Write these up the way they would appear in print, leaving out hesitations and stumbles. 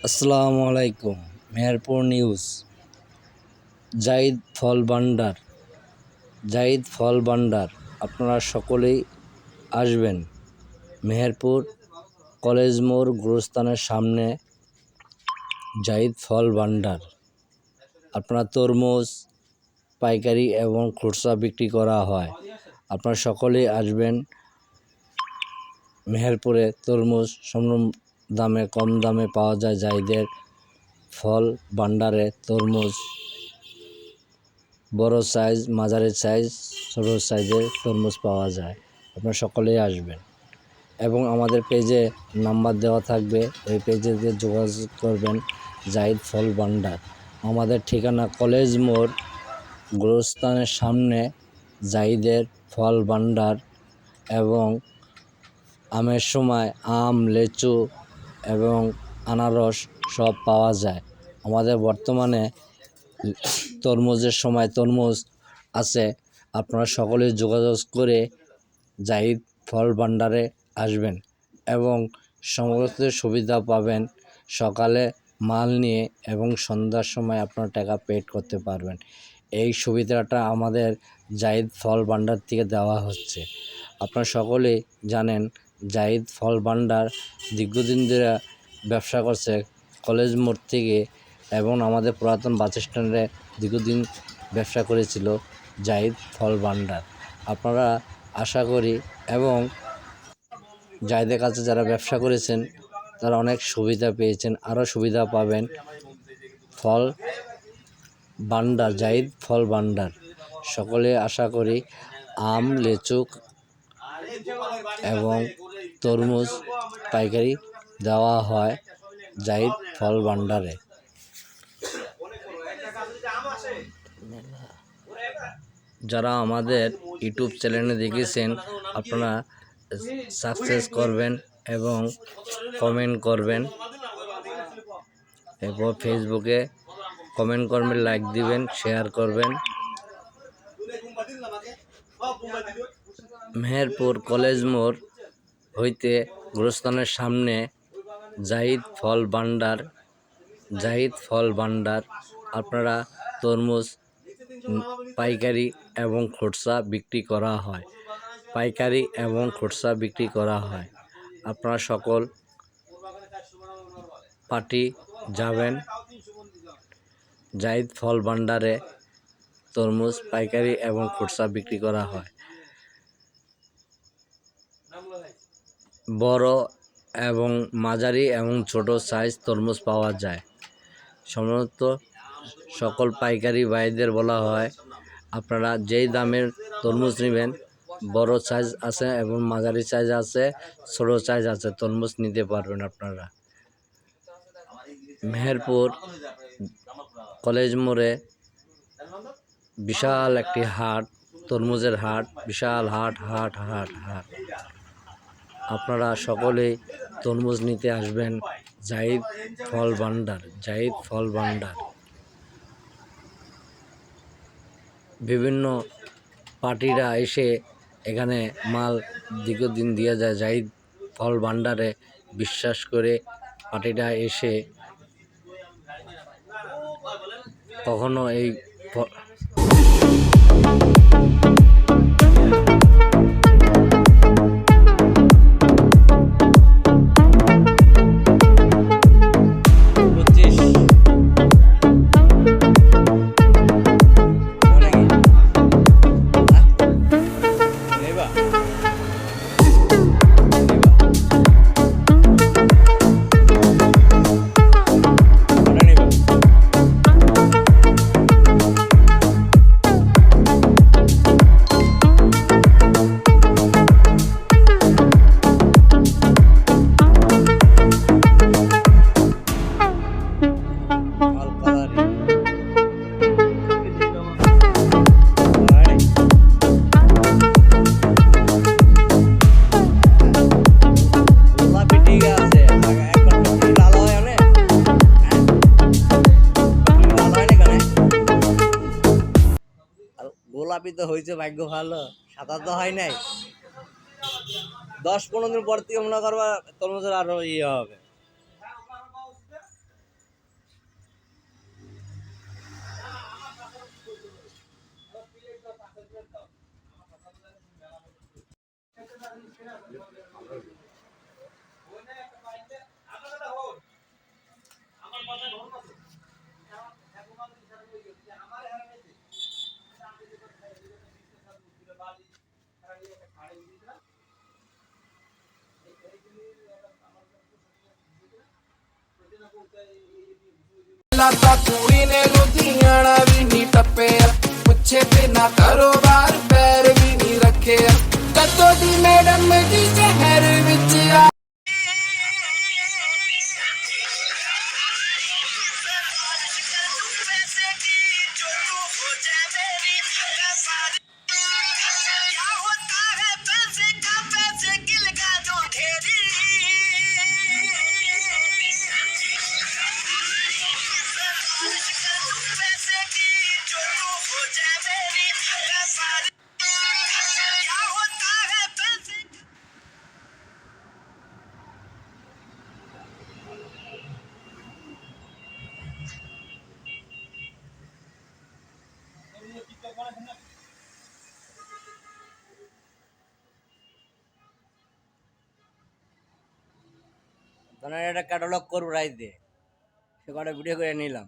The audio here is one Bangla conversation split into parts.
আসসালামু আলাইকুম। মেহেরপুর নিউজ। জাহিদ ফল ভান্ডার আপনারা সকলেই আসবেন। মেহেরপুর কলেজ মোড় গুরুস্থানের সামনে জাহিদ ফল ভান্ডার। আপনারা তরমুজ পাইকারি এবং খুচরা বিক্রি করা হয়। আপনারা সকলেই আসবেন। মেহেরপুরে তরমুজ কম দামে পাওয়া যায়। জাহিদের ফল ভান্ডারে তরমুজ বড় সাইজ, মাঝারি সাইজ, ছোট সাইজের তরমুজ পাওয়া যায়। আপনারা সকলেই আসবেন এবং আমাদের পেজে নাম্বার দেওয়া থাকবে, ওই পেজে যোগাযোগ করবেন। জাহিদ ফল ভান্ডার। আমাদের ঠিকানা কলেজ মোড় গুরুস্থানের সামনে জাহিদের ফল ভান্ডার। এবং আমের সময় আম, লিচু এবং আনারস সব পাওয়া যায়। আমাদের বর্তমানে তরমুজের সময় তরমুজ আছে। আপনারা সকলেই যোগাযোগ করে জাহিদ ফল ভান্ডারে আসবেন এবং সমস্ত সুবিধা পাবেন। সকালে মাল নিয়ে এবং সন্ধ্যার সময় আপনার টাকা পেড করতে পারবেন। এই সুবিধাটা আমাদের জাহিদ ফল ভান্ডার থেকে দেওয়া হচ্ছে। আপনারা সকলেই জানেন জাহিদ ফল ভান্ডার দীর্ঘদিন ধরে ব্যবসা করছে কলেজ মোড় থেকে, এবং আমাদের পুরাতন বাস স্ট্যান্ডে দীর্ঘদিন ব্যবসা করেছিল জাহিদ ফল ভান্ডার। আপনারা আশা করি এবং জাহিদের কাছে যারা ব্যবসা করেছেন তারা অনেক সুবিধা পেয়েছেন, আরও সুবিধা পাবেন। ফল ভান্ডার, জাহিদ ফল ভান্ডার। সকলে আশা করি আম, লিচু এবং তরমুজ পাইকারি দেওয়া হয় জাহিদ ফল ভান্ডারে। যারা আমাদের ইউটিউব চ্যানেলে দেখেছেন আপনারা সাবস্ক্রাইব করবেন এবং কমেন্ট করবেন, এরপর ফেসবুকে কমেন্ট করবেন, লাইক দিবেন, শেয়ার করবেন। মেহেরপুর কলেজ মোড় হইতে গুরুস্থানের সামনে জাহিদ ফল ভান্ডার। আপনারা তরমুজ পাইকারি এবং খুচরা বিক্রি করা হয়। আপনারা সকল পার্টি যাবেন জাহিদ ফল ভান্ডারে। তরমুজ পাইকারি এবং খুচরা বিক্রি করা হয়। বড় এবং মাঝারি এবং ছোট সাইজ তরমুজ পাওয়া যায়। সমস্ত সকল পাইকারি ভাইদের বলা হয় আপনারা যেই দামের তরমুজ নেবেন, বড় সাইজ আছে এবং মাঝারি সাইজ আছে, ছোট সাইজ আছে, তরমুজ নিতে পারবেন আপনারা। মেহেরপুর কলেজ মোড়ে বিশাল একটি হাট, তরমুজের হাট, বিশাল হাট। আপনারা সকলেই তরমুজ নিতে আসবেন জাহিদ ফল ভান্ডার। বিভিন্ন পার্টিরা এসে এখানে মাল দীর্ঘদিন দিয়ে যায় জাহিদ ফল ভান্ডারে বিশ্বাস করে। পার্টিরা এসে কখনো এই গোলাপি তো হয়েছে, ভাগ্য ভালো, সাদা তো হয় নাই। 10-15 দিন পর থেকে মনে করবা তরমুজের আরো ইয়ে হবে। ਲਾਤਾ ਕੁੜੀ ਨੇ ਲੁਧਿਆਣਾ ਵੀ ਨਹੀਂ ਟੱਪਿਆ ਪੁੱਛੇ ਬਿਨਾ ਕਾਰੋਬਾਰ ਪੈਰ ਵੀ ਨਹੀਂ ਰੱਖਿਆ ਕਦੋਂ ਦੀ ਮੈਡਮ ਜੀ ਸ਼ਹਿਰ ਵਿੱਚ ਆ তখন একটা ক্যাটালগ করবো রাইতে, সে কটা ভিডিও করে নিলাম।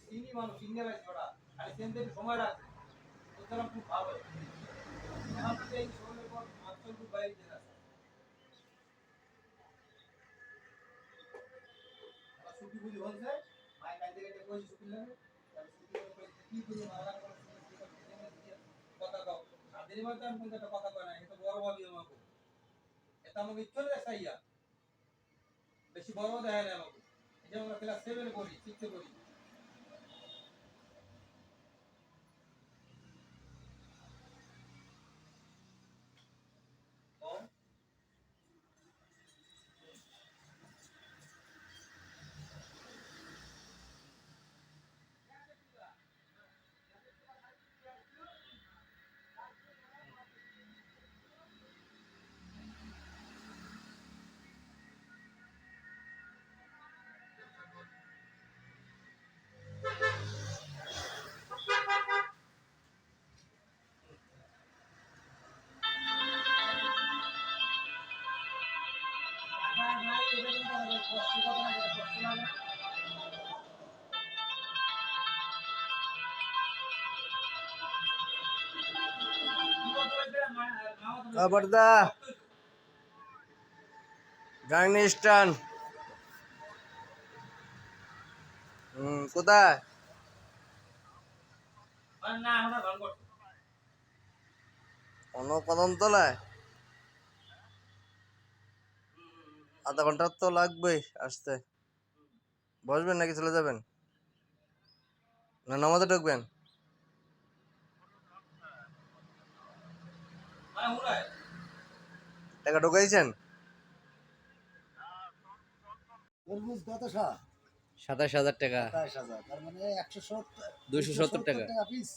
চিনি মানুষ ইন্ডিয়া রাইস করা আর সেন্টে সময় রাখে সুতরাং খুব ভালো এখন থেকে এই সময়ের পর মাত্র খুব বাইরে যেতে আছে ছুটি বুঝি হচ্ছে মায়ের কাছে গেলে কই ছুটি লাগে তাহলে ছুটি করে কি করে মারা করে কথা কও সাদের মধ্যে আমি কোনটা কথা কই না এটা বড় ভাবি আমাকে এটা আমাকে চলে যাইয়া বেশি বড় দেয় না আমাকে এই যে আমরা ক্লাস 7 এ পড়ি 6 এ পড়ি बड़दा গাংনি স্টান কোথায়? না আমরা গান করব অন্য কদম তলায় আধা ঘন্টা তো লাগবেই আসতে। বসবেন নাকি চলে যাবেন? না নামাজে ঢুকবেন? টাকা ঢুকাইছেন? তরমুজ কত শা? 27,000 টাকা, 27,000, তার মানে 170 270 টাকা। পিস।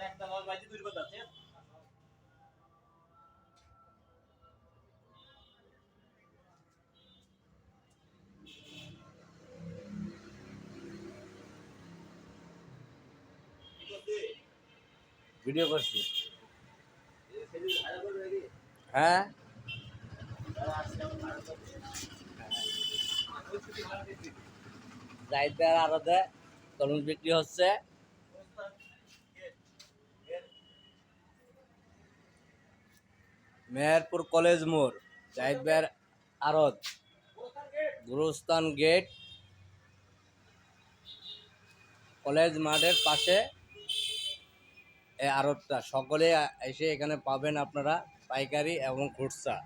একটা লস বাইতে দুই কথা আছে ভিডিও করছি। হ্যাঁ জাহিদ ভাইয়ের আড়তে তরমুজ বিক্রি হচ্ছে। মেহেরপুর কলেজ মোড়, জাহিদ ভাইয়ের আড়ত, গুরুস্থান গেট, কলেজ মাঠের পাশে এই আড়তটা। সকলে এসে এখানে পাবেন আপনারা পাইকারি এবং খুচরা।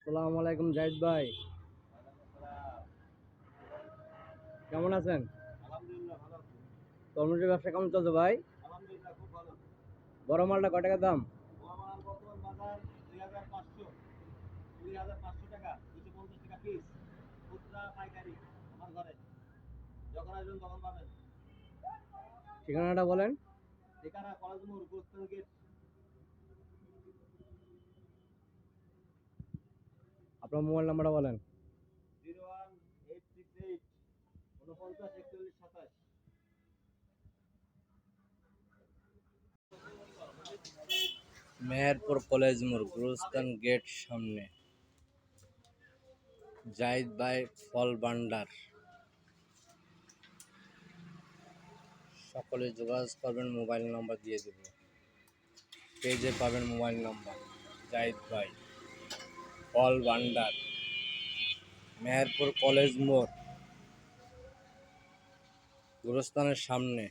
আসসালামু আলাইকুম জাহিদ ভাই, কেমন আছেন? আলহামদুলিল্লাহ ভালো। তরমুজের ব্যবসা কেমন চলছে ভাই? আলহামদুলিল্লাহ খুব ভালো। বড় মালটা কয় টাকা দাম? আমার বর্তমান বাজার 2500, 2500 টাকা, 250 টাকা পিস। খুচরা পাইকারি আমার ঘরে। যখন আসবেন তখন পাবেন। ঠিকানাটা বলেন। ঠিকানা কলেজ মোড়, গুরুস্থান গেট। আপনার মোবাইল নাম্বারটা বলেন। 01868 49 41 27। মেহেরপুর কলেজ মোড়, গুরুস্থান গেট সামনে, জাহিদ ভাই ফল ভান্ডার। সকলে যোগাযোগ করবেন, মোবাইল নাম্বার দিয়ে দেব। পেজে পাবেন মোবাইল নাম্বার জাহিদ ভাই, ফল ভান্ডার, মেহেরপুর কলেজ মোড়, গুরুস্থানের সামনে।